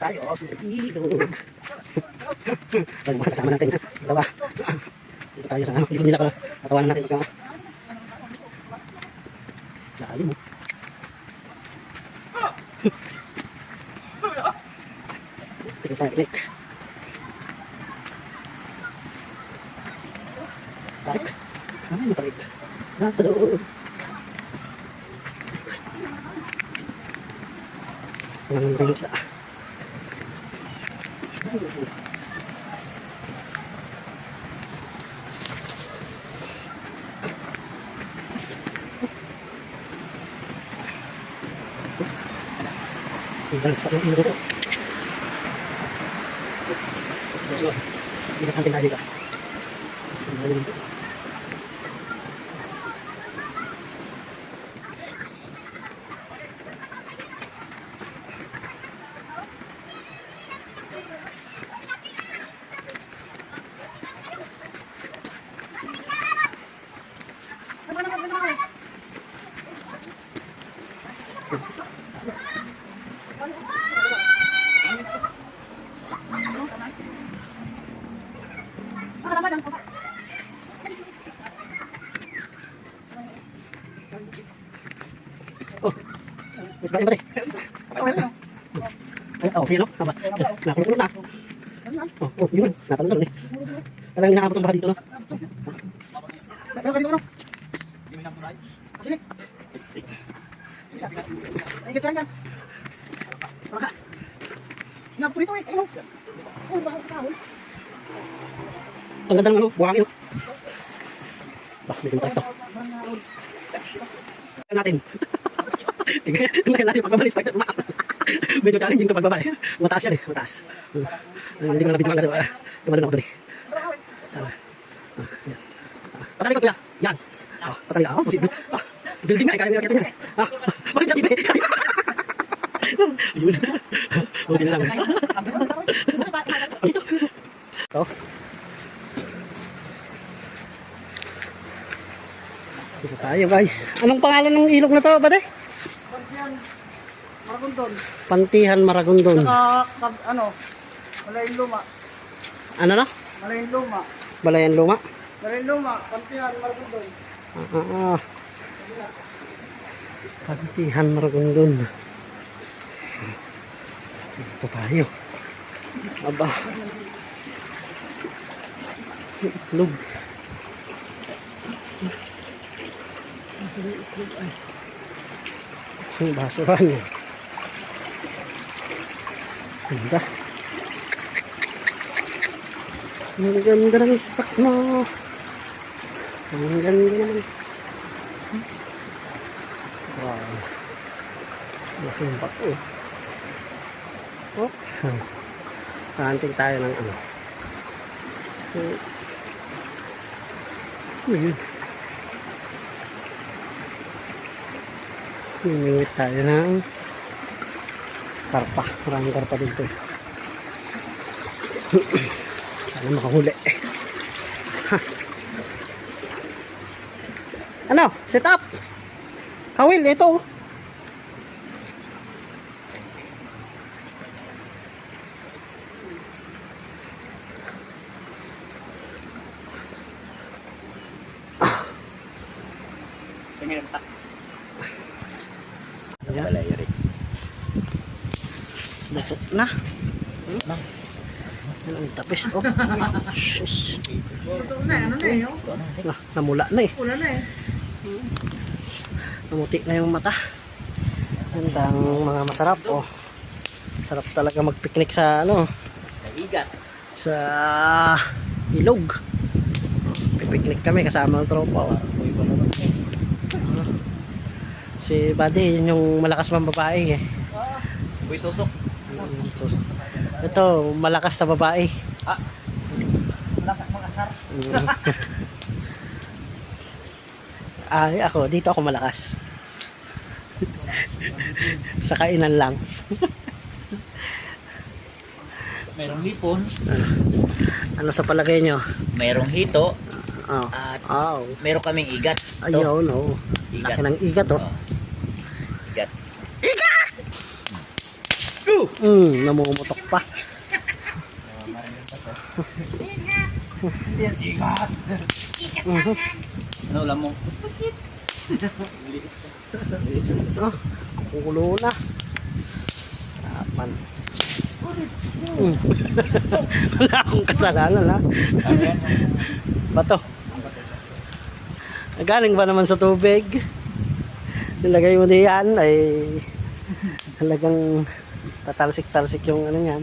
tayo. Ilog. Ito mga kasama natin. Dalawa. Dito tayo sa ilog nila pala. Tatawanan natin pagka lalim mo. Ito tayo ulit. Tarik. Ay, matarik. Natalo. Ang mga isa. Tinggal sa ulo ko. So, hindi na kanting tayo dito. Oh, mas ba yan? Ay, okay, no? Tama. Nakulong na. Oh, yun. Natalon na. Talagang hinahabot ang baka dito, no? Sige. Ay, gito yan. Baka. Napurito eh. Ayun. Oh, baka kahon. Ang ganda ng ano, buhangin. Bah, may kumita ito. Natin. Tingnan natin pagbabalis. Medyo challenging ito pagbabay. Mataas yan eh, mataas. Hindi ko na nabidyoan kasi tumalun ako doon eh. Sana. Patalikot kuya. Yan. Patalikot. Oh, posible. Building nga eh, kaya may nakita niya eh. Bakit siya tipe? Yun. Buti na lang. Ito. Oh. Dito tayo guys. Anong pangalan ng ilog na to, bate? Pantihan Maragondon. Pantihan Maragondon. Saka, ano, Malayan Luma. Ano na? Malayan Luma. Balayan Luma. Malayan Luma, Pantihan Maragondon. Pantihan Maragondon. Dito tayo. Aba. Itlog. Ang basuran eh. Ganda. Ang ganda ng spot mo. Ang ganda naman. Wow. Lasing bato. Oh. Kaanting tayo ng ano. Yun. Hingit tayo ng karpa. Maraming karpa dito. Sana makahuli. Ano? Set up! Kawil, ito. Natok na. Yan ang tapis oh. Shush. Ano na eh, Namula na eh. Wala na eh. Namuti na yung mata. Gandang mga masarap oh. Sarap talaga mag-picnic sa ano. Sa ilog. Pipiknik kami kasama ng tropa oh. Si Buddy, yun yung malakas mang babae eh. Uy, tusok. Ito, malakas sa babae. Malakas makasar. Ay, ako, dito ako malakas. Sa kainan lang. Merong hipon, Ano sa palagay nyo? merong hito, Oh. at Oh. meron kaming igat. Ayun, oh. Igat. Laki ng igat, oh. Oh. Igat. Namumutok pa. Igat. Mhm. Ano ulam mo? Oh, kukulo na. Sarapan. Wala akong kasalanan ha. Ano yan? Bato. Galing ba naman sa tubig? Nilagay mo diyan ay talagang tatalsik-talsik yung ano yan.